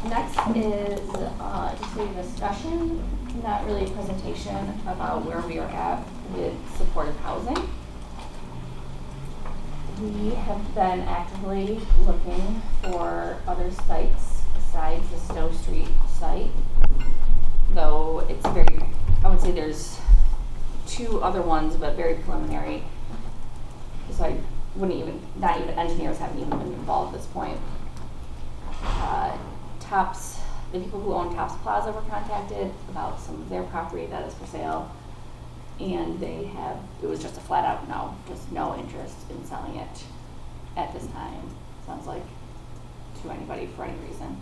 Next is just a discussion, not really a presentation, about where we are at with supportive housing. We have been actively looking for other sites besides the Stowe Street site, though it's very, I would say there's 2 other ones, but very preliminary. So I wouldn't even, not even engineers haven't even been involved at this point. The people who own Tops Plaza were contacted about some of their property that is for sale, and it was just a flat out no, just no interest in selling it at this time. Sounds like to anybody for any reason.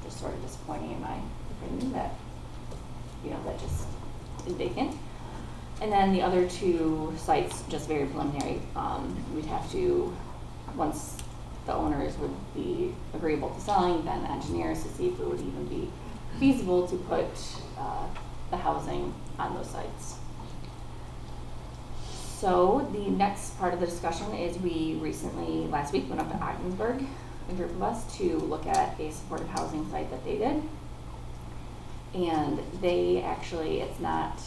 Just sort of disappointing in my opinion that, that just is vacant. And then the other 2 sites, just very preliminary, we'd have to, once the owners would be agreeable to selling, then the engineers to see if it would even be feasible to put the housing on those sites. So the next part of the discussion is we recently, last week, went up to Ogdensburg, a group of us, to look at a supportive housing site that they did. And they actually, it's not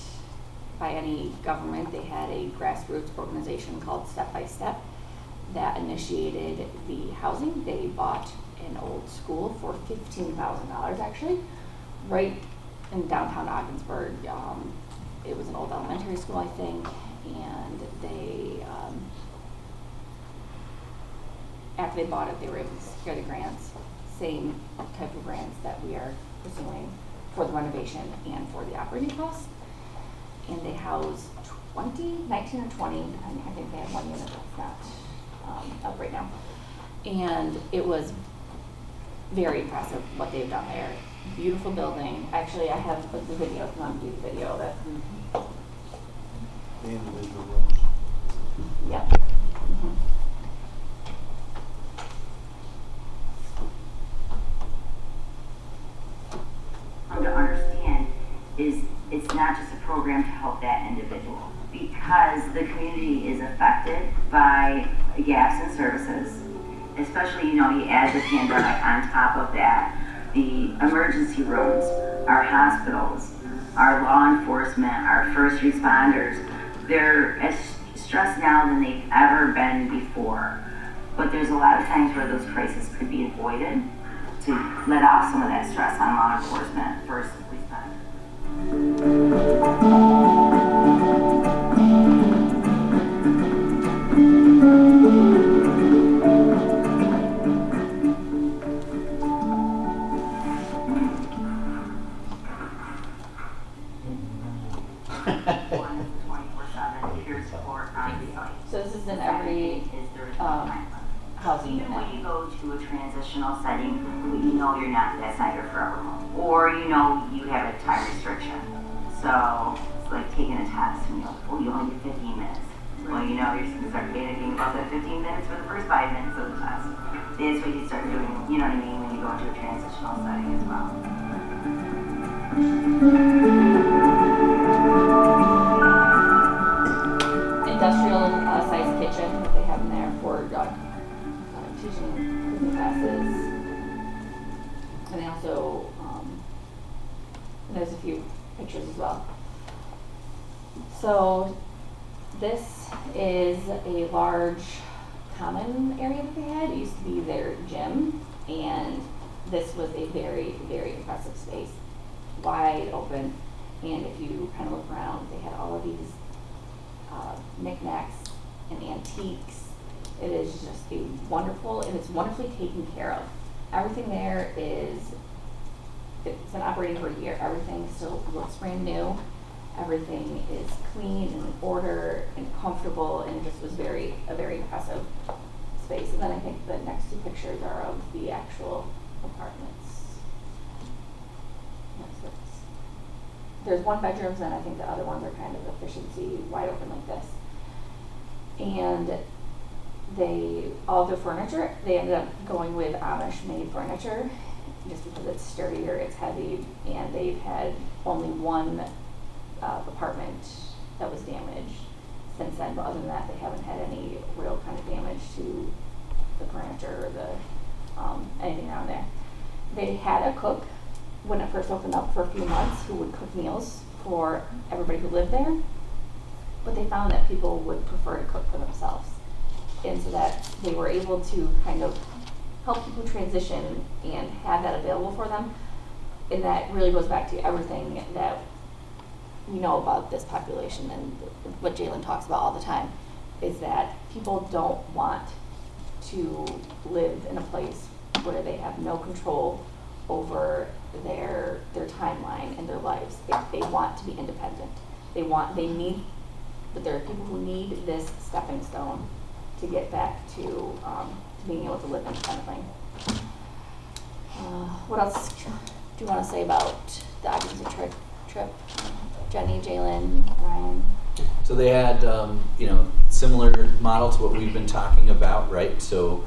by any government, they had a grassroots organization called Step by Step that initiated the housing. They bought an old school for $15,000 actually, right in downtown Ogdensburg. It was an old elementary school, I think, and they, after they bought it, they were able to secure the grants, same type of grants that we are pursuing for the renovation and for the operating costs. And they house 19 or 20, I think they have 1 unit that's not up right now. And it was very impressive what they've done there. Beautiful building. Actually, I have the video, if you want to do the video of it. The individual rooms. Yep. Mm-hmm. To understand is it's not just a program to help that individual, because the community is affected by gaps in services, especially, you add the pandemic on top of that, the emergency rooms, our hospitals, our law enforcement, our first responders, they're as stressed now than they've ever been before. But there's a lot of times where those crises could be avoided to let off some of that stress on law enforcement, first responders. So this is in every housing unit. Even when you go to a transitional setting, you're not, that's not your forever home. Or you have a time restriction. So it's like taking a test and you're like, oh, you only get 15 minutes. Well, you're going to start panicking about that 15 minutes for the first 5 minutes of the test. That's what you start doing, you know what I mean, when you go into a transitional setting as well. Industrial size kitchen that they have in there for teaching cooking classes. And they also, there's a few pictures as well. So this is a large common area that they had. It used to be their gym, and this was a very, very impressive space, wide open. And if you kind of look around, they had all of these knickknacks and antiques. It is just a wonderful, and it's wonderfully taken care of. Everything there it's been operating for a year. Everything still looks brand new. Everything is clean and in order and comfortable, and it just was a very impressive space. And then I think the next 2 pictures are of the actual apartments. There's 1 bedrooms, and I think the other ones are kind of efficiency, wide open like this. And all the furniture, they ended up going with Amish made furniture just because it's sturdier, it's heavy, and they've had only 1 apartment that was damaged since then, but other than that, they haven't had any real kind of damage to the furniture or the anything around there. They had a cook when it first opened up for a few months who would cook meals for everybody who lived there, but they found that people would prefer to cook for themselves. And so that they were able to kind of help people transition and have that available for them. And that really goes back to everything that we know about this population and what Jalen talks about all the time, is that people don't want to live in a place where they have no control over their timeline and their lives. They want to be independent. They need, but there are people who need this stepping stone to get back to being able to live independently. What else do you want to say about the occupancy trip? Jenny, Jalen, Ryan? So they had, similar model to what we've been talking about, right? So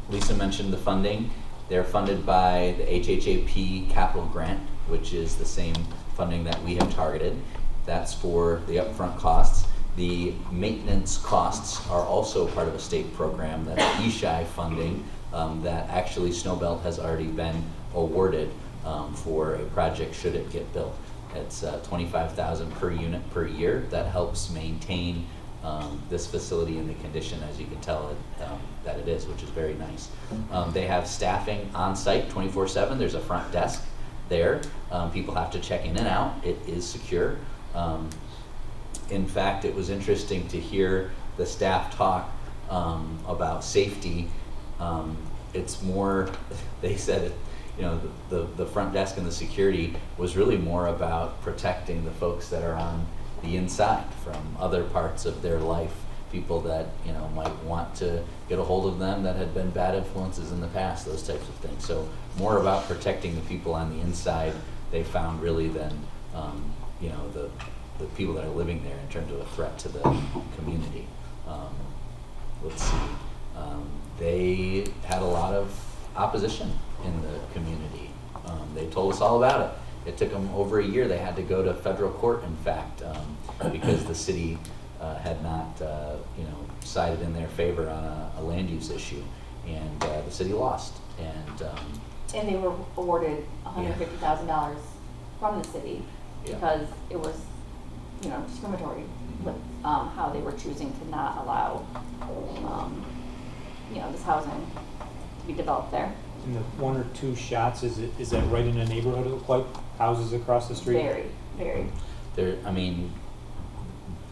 Lisa mentioned the funding. They're funded by the HHAP capital grant, which is the same funding that we have targeted. That's for the upfront costs. The maintenance costs are also part of a state program, that's ESHI funding, that actually Snowbelt has already been awarded for a project should it get built. It's $25,000 per unit per year. That helps maintain this facility in the condition, as you can tell, that it is, which is very nice. They have staffing on site 24/7. There's a front desk there. People have to check in and out. It is secure. In fact, it was interesting to hear the staff talk about safety. It's more, they said, the front desk and the security was really more about protecting the folks that are on the inside from other parts of their life, people that might want to get a hold of them that had been bad influences in the past, those types of things. So more about protecting the people on the inside, they found, really, than the people that are living there in terms of a threat to the community. Let's see. They had a lot of opposition in the community. They told us all about it. It took them over a year. They had to go to federal court, in fact, because the city had not, sided in their favor on a land use issue, and the city lost. And they were awarded $150,000 from the city because it was, discriminatory with how they were choosing to not allow, this housing to be developed there. And the one or two shots, is that right in a neighborhood? It looked like houses across the street. Very, very. There,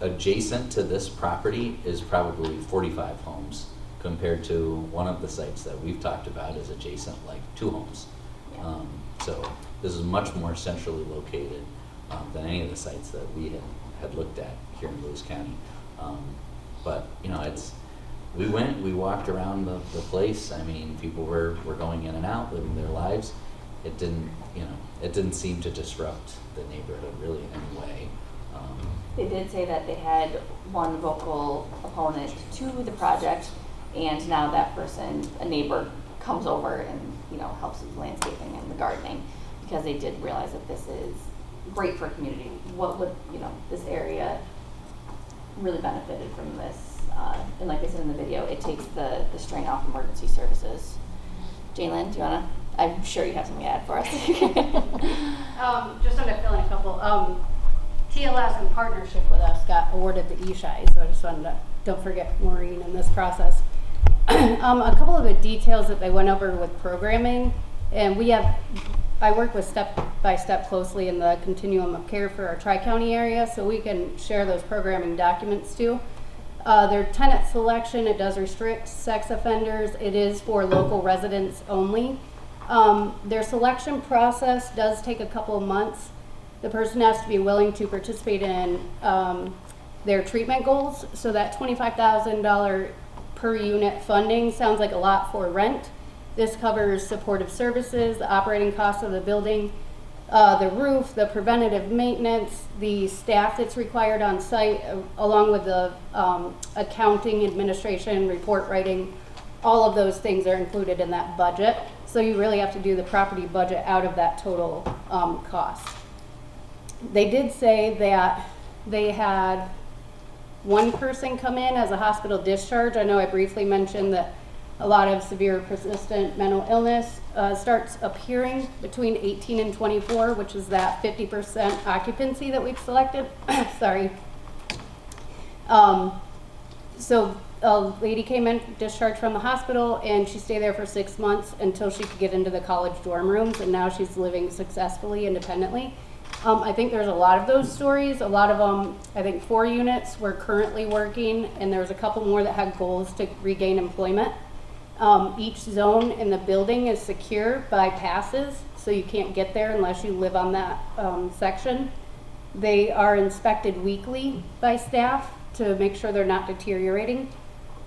adjacent to this property is probably 45 homes, compared to one of the sites that we've talked about is adjacent, like 2 homes. Yeah. So this is much more centrally located than any of the sites that we had looked at here in Lewis County. But we walked around the place. People were going in and out, living their lives. It didn't seem to disrupt the neighborhood really in any way. They did say that they had one vocal opponent to the project, and now that person, a neighbor, comes over and helps with landscaping and the gardening, because they did realize that this is great for a community. What would this area really benefited from this, and like I said in the video, it takes the strain off emergency services. Jalen, do you wanna? I'm sure you have something to add for us. Just to fill in a couple. TLS, in partnership with us, got awarded the ESHI, so I just wanted to, don't forget Maureen in this process. A couple of the details that they went over with programming, and I work with Step by Step closely in the continuum of care for our Tri-County area, so we can share those programming documents too. Their tenant selection, it does restrict sex offenders. It is for local residents only. Their selection process does take a couple of months. The person has to be willing to participate in their treatment goals. So that $25,000 per unit funding sounds like a lot for rent. This covers supportive services, the operating costs of the building, the roof, the preventative maintenance, the staff that's required on site, along with the accounting, administration, report writing. All of those things are included in that budget. So you really have to do the property budget out of that total cost. They did say that they had one person come in as a hospital discharge. I know I briefly mentioned that a lot of severe persistent mental illness starts appearing between 18 and 24, which is that 50% occupancy that we've selected. Sorry. So a lady came in, discharged from the hospital, and she stayed there for 6 months until she could get into the college dorm rooms, and now she's living successfully, independently. I think there's a lot of those stories. A lot of them, I think 4 units were currently working, and there's a couple more that had goals to regain employment. Each zone in the building is secure by passes, so you can't get there unless you live on that section. They are inspected weekly by staff to make sure they're not deteriorating.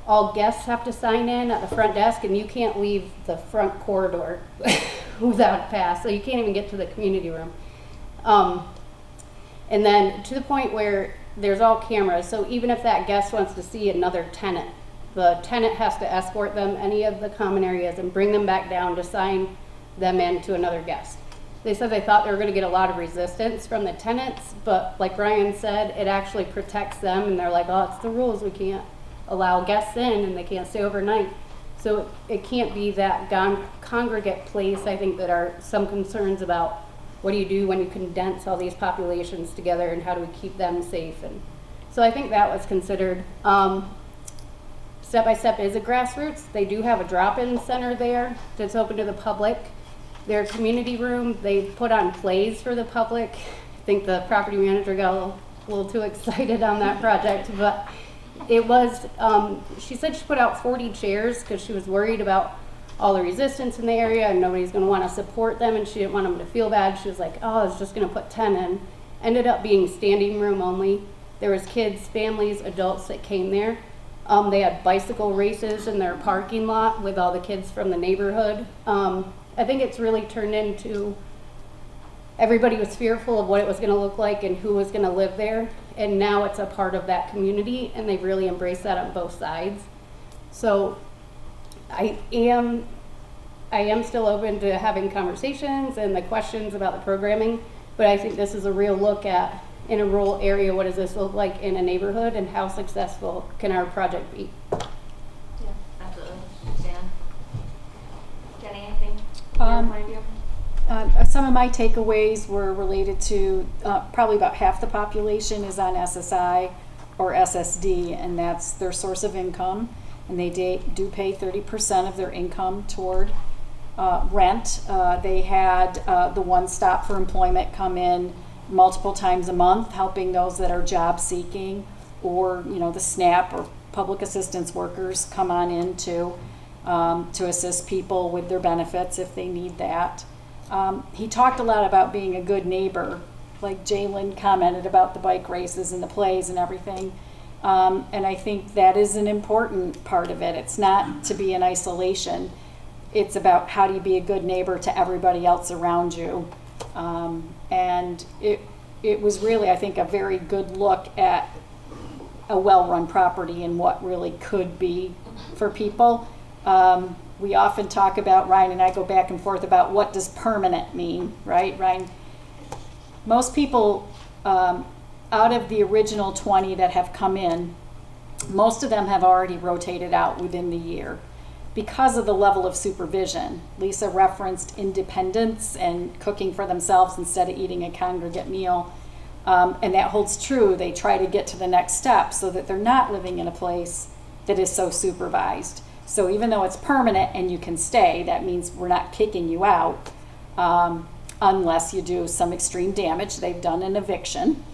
All guests have to sign in at the front desk, and you can't leave the front corridor without a pass, so you can't even get to the community room. And then to the point where there's all cameras, so even if that guest wants to see another tenant, the tenant has to escort them any of the common areas and bring them back down to sign them in to another guest. They said they thought they were going to get a lot of resistance from the tenants, but like Ryan said, it actually protects them, and they're like, oh, it's the rules, we can't allow guests in and they can't stay overnight. So it can't be that congregate place. I think that are some concerns about what do you do when you condense all these populations together, and how do we keep them safe? And so I think that was considered. Step by Step is a grassroots. They do have a drop-in center there that's open to the public. Their community room, they put on plays for the public. I think the property manager got a little too excited on that project, but it was, she said she put out 40 chairs because she was worried about all the resistance in the area and nobody's going to want to support them, and she didn't want them to feel bad. She was like, oh, I was just going to put 10 in. Ended up being standing room only. There was kids, families, adults that came there. They had bicycle races in their parking lot with all the kids from the neighborhood. I think it's really turned into, everybody was fearful of what it was going to look like and who was going to live there, and now it's a part of that community, and they've really embraced that on both sides. So I am still open to having conversations and the questions about the programming, but I think this is a real look at, in a rural area, what does this look like in a neighborhood, and how successful can our project be? Yeah, absolutely. Jan, anything? Some of my takeaways were related to probably about half the population is on SSI or SSD, and that's their source of income, and they do pay 30% of their income toward rent. They had the One Stop for Employment come in multiple times a month, helping those that are job seeking, or the SNAP or public assistance workers come on in to assist people with their benefits if they need that. He talked a lot about being a good neighbor, like Jalen commented about the bike races and the plays and everything. And I think that is an important part of it. It's not to be in isolation. It's about how do you be a good neighbor to everybody else around you. And it was really, I think, a very good look at a well-run property and what really could be for people. We often talk about, Ryan and I go back and forth about what does permanent mean, right, Ryan? Most people, out of the original 20 that have come in, most of them have already rotated out within the year because of the level of supervision. Lisa referenced independence and cooking for themselves instead of eating a congregate meal. And that holds true. They try to get to the next step so that they're not living in a place that is so supervised. So even though it's permanent and you can stay, that means we're not kicking you out unless you do some extreme damage. They've done an eviction.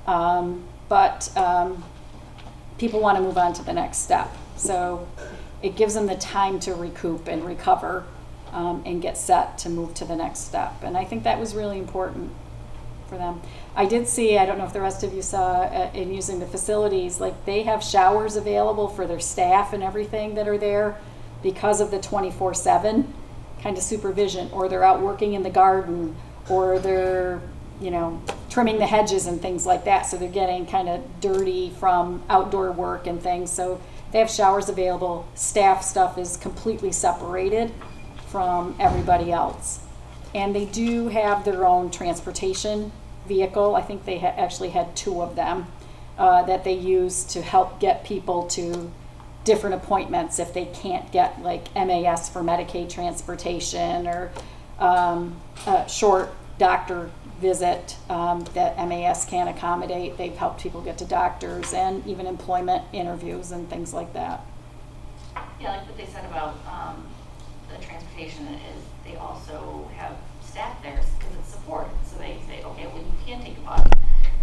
But people want to move on to the next step. So it gives them the time to recoup and recover and get set to move to the next step. And I think that was really important for them. I did see, I don't know if the rest of you saw in using the facilities, like they have showers available for their staff and everything that are there because of the 24/7 kind of supervision, or they're out working in the garden, or they're, trimming the hedges and things like that. So they're getting kind of dirty from outdoor work and things. So they have showers available. Staff stuff is completely separated from everybody else. And they do have their own transportation vehicle. I think they actually had 2 of them that they use to help get people to different appointments if they can't get like MAS for Medicaid transportation or a short doctor visit that MAS can't accommodate. They've helped people get to doctors and even employment interviews and things like that. Yeah, like what they said about the transportation is they also have staff there because it's support. So they say, okay, well, you can't take a bus.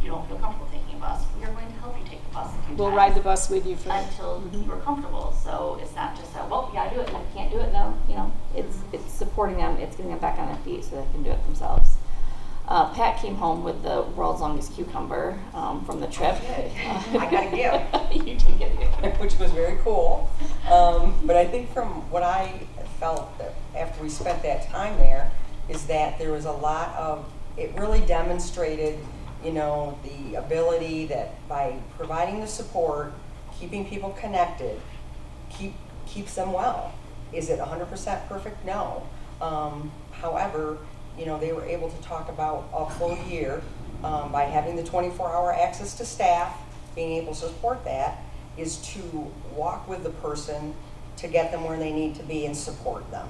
You don't feel comfortable taking a bus. We are going to help you take the bus a few We'll times ride the bus with you for until you are comfortable. So it's not just a, well, You gotta do it, and if you can't do it, no, you know, it's supporting them, it's getting them back on their feet so they can do it themselves. Pat came home with the world's longest cucumber from the trip. I got a gift. You did get a gift. Which was very cool. But I think from what I felt after we spent that time there is that there was a lot of, it really demonstrated, you know, the ability that by providing the support, keeping people connected, keeps them well. Is it 100% perfect? No. However, you know, they were able to talk about a full year by having the 24-hour access to staff, being able to support that, is to walk with the person to get them where they need to be and support them,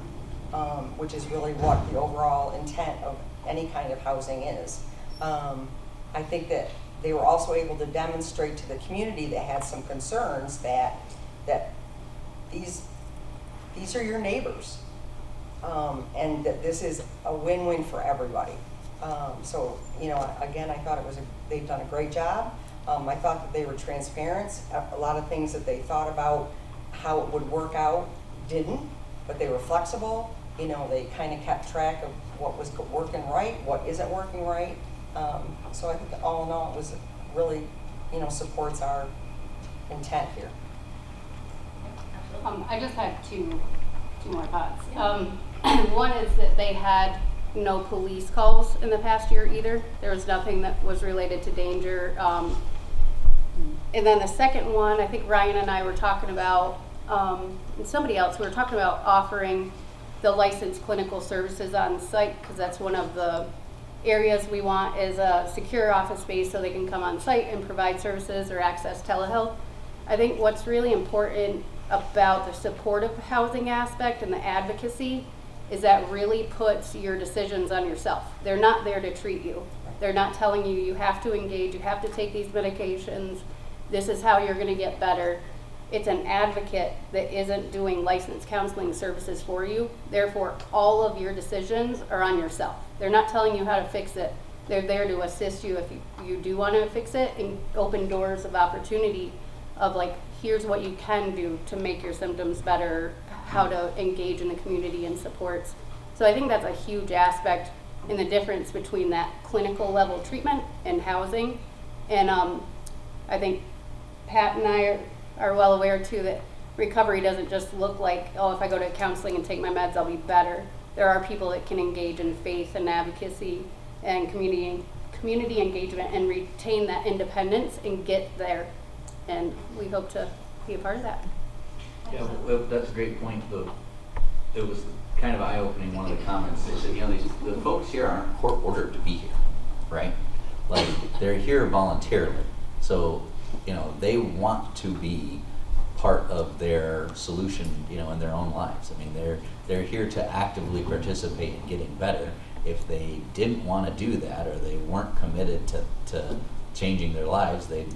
which is really what the overall intent of any kind of housing is. I think that they were also able to demonstrate to the community that had some concerns that these are your neighbors. And that this is a win-win for everybody. So, you know, again, I thought they've done a great job. I thought that they were transparent. A lot of things that they thought about how it would work out didn't, but they were flexible. You know, they kind of kept track of what was working right, what isn't working right. So I think all in all, it was really, you know, supports our intent here. I just had two more thoughts. One is that they had no police calls in the past year either. There was nothing that was related to danger. And then the second one, I think Ryan and I were talking about, and somebody else, we were talking about offering the licensed clinical services on site, because that's one of the areas we want is a secure office space so they can come on site and provide services or access telehealth. I think what's really important about the supportive housing aspect and the advocacy is that really puts your decisions on yourself. They're not there to treat you. They're not telling you you have to engage, you have to take these medications, this is how you're going to get better. It's an advocate that isn't doing licensed counseling services for you. Therefore, all of your decisions are on yourself. They're not telling you how to fix it. They're there to assist you if you do want to fix it and open doors of opportunity of like, here's what you can do to make your symptoms better, how to engage in the community and supports. So I think that's a huge aspect in the difference between that clinical level treatment and housing. And I think Pat and I are well aware too that recovery doesn't just look like, oh, if I go to counseling and take my meds, I'll be better. There are people that can engage in faith and advocacy and community engagement and retain that independence and get there. And we hope to be a part of that. Yeah, well, that's a great point. It was kind of eye-opening, one of the comments. They said, you know, the folks here aren't court-ordered to be here, right? Like, they're here voluntarily. So, you know, they want to be part of their solution, you know, in their own lives. I mean, they're here to actively participate in getting better. If they didn't want to do that or they weren't committed to changing their lives, they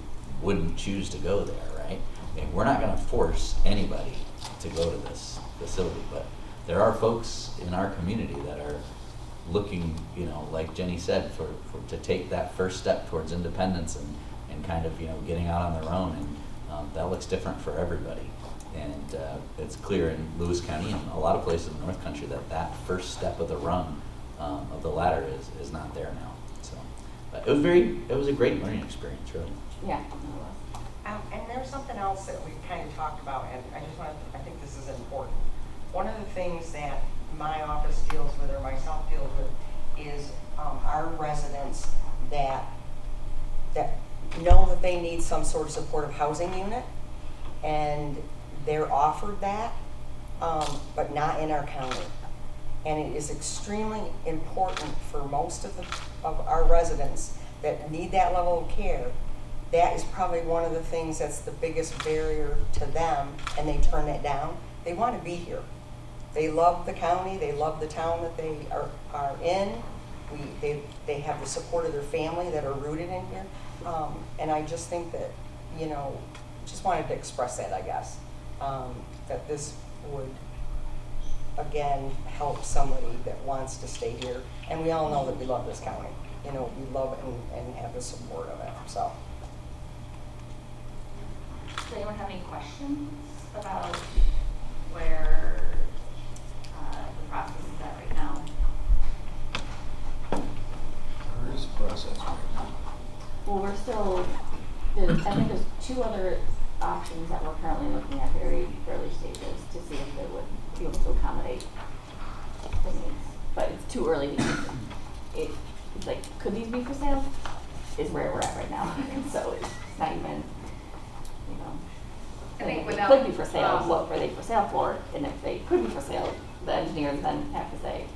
wouldn't choose to go there, right? I mean, we're not going to force anybody to go to this facility, but there are folks in our community that are looking, you know, like Jenny said, to take that first step towards independence and kind of, you know, getting out on their own, and that looks different for everybody. And it's clear in Lewis County and a lot of places in the North Country that first step of the rung of the ladder is not there now. So it was a great learning experience, really. Yeah. And there's something else that we kind of talked about, and I think this is important. One of the things that my office deals with, or myself deals with, is our residents that know that they need some sort of supportive housing unit, and they're offered that, but not in our county. And it is extremely important for most of our residents that need that level of care that is probably one of the things that's the biggest barrier to them, and they turn it down. They want to be here. They love the county, they love the town that they are in. They have the support of their family that are rooted in here. And I just think that, you know, just wanted to express that, I guess, that this would, again, help somebody that wants to stay here. And we all know that we love this county. You know, we love it and have the support of it, so. Does anyone have any questions about where the process is at right now? Where is the process right now? Well, we're still, I think there's 2 other options that we're currently looking at very early stages to see if they would be able to accommodate the needs. But it's too early to use them. It's like, could these be for sale? Is where we're at right now. So it's not even, you know, I think if without, they could be for sale, what were they for sale for? And if they could be for sale, the engineers then have to say,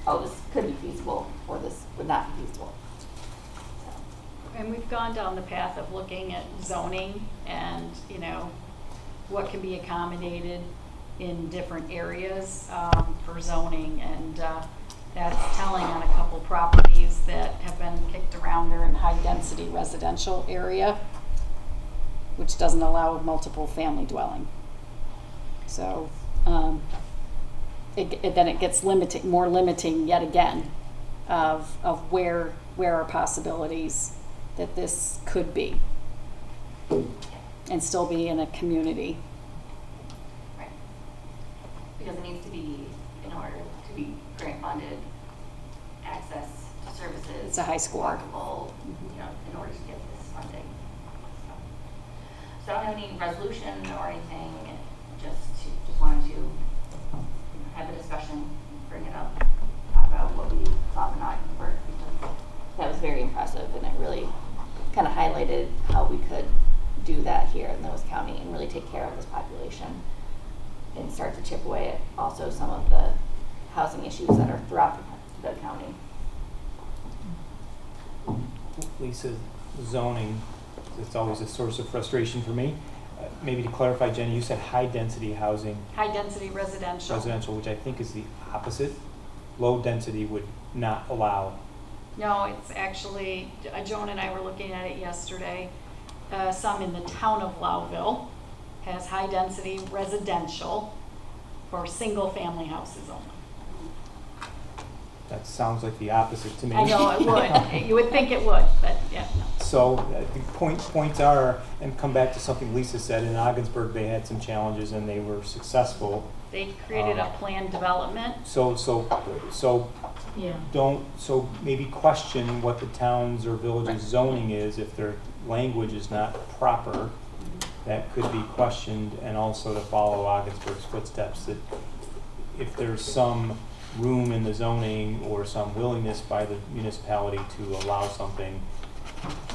oh, this could be feasible, or this would not be feasible. And we've gone down the path of looking at zoning and, you know, what can be accommodated in different areas for zoning. And that's telling on a couple properties that have been kicked around. They're in high-density residential area, which doesn't allow multiple family dwelling. So then it gets more limiting yet again of where are possibilities that this could be and still be in a community. right, because it needs to be, in order to be grant funded, access to services. It's a high score. Walkable, you know, in order to get this funding. So I don't have any resolution or anything, just wanted to, you know, have a discussion, bring it up, talk about what we thought would not work, because that was very impressive, and it really kind of highlighted how we could do that here in Lewis County and really take care of this population and start to chip away at also some of the housing issues that are throughout the county. Lisa, zoning, it's always a source of frustration for me. Maybe to clarify, Jenny, you said high-density housing. High-density residential. Residential, which I think is the opposite. Low density would not allow. No, it's actually, Joan and I were looking at it yesterday. Some in the town of Lowville has high-density residential for single-family houses only. That sounds like the opposite to me. I know it would. You would think it would, but yeah, no. So the points are, and come back to something Lisa said, in Ogdensburg they had some challenges and they were successful. They created a planned development. So Yeah. so maybe question what the town's or village's zoning is if their language is not proper. That could be questioned, and also to follow Ogdensburg's footsteps, that if there's some room in the zoning or some willingness by the municipality to allow something,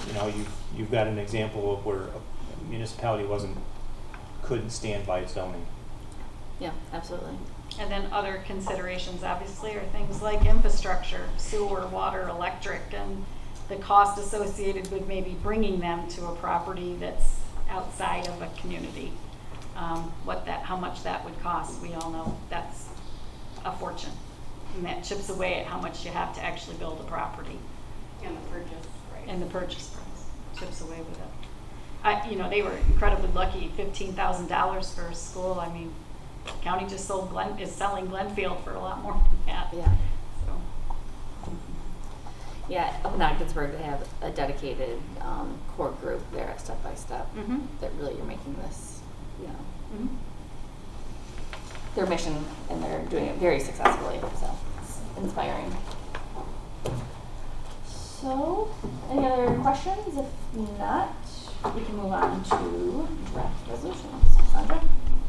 you know, you've got an example of where a municipality couldn't stand by its zoning. Yeah, absolutely. And then other considerations obviously are things like infrastructure, sewer, water, electric, and the cost associated with maybe bringing them to a property that's outside of a community. How much that would cost, we all know that's a fortune. And that chips away at how much you have to actually build a property. And the purchase price. And the purchase price chips away with it. You know, they were incredibly lucky, $15,000 for a school. I mean, county just is selling Glenfield for a lot more than that. Yeah. So. Yeah, up in Ogdensburg, they have a dedicated core group there at Step by Step that really are making this, you know, their mission, and they're doing it very successfully. So it's inspiring. So, any other questions? If not, we can move on to draft resolutions. Sandra?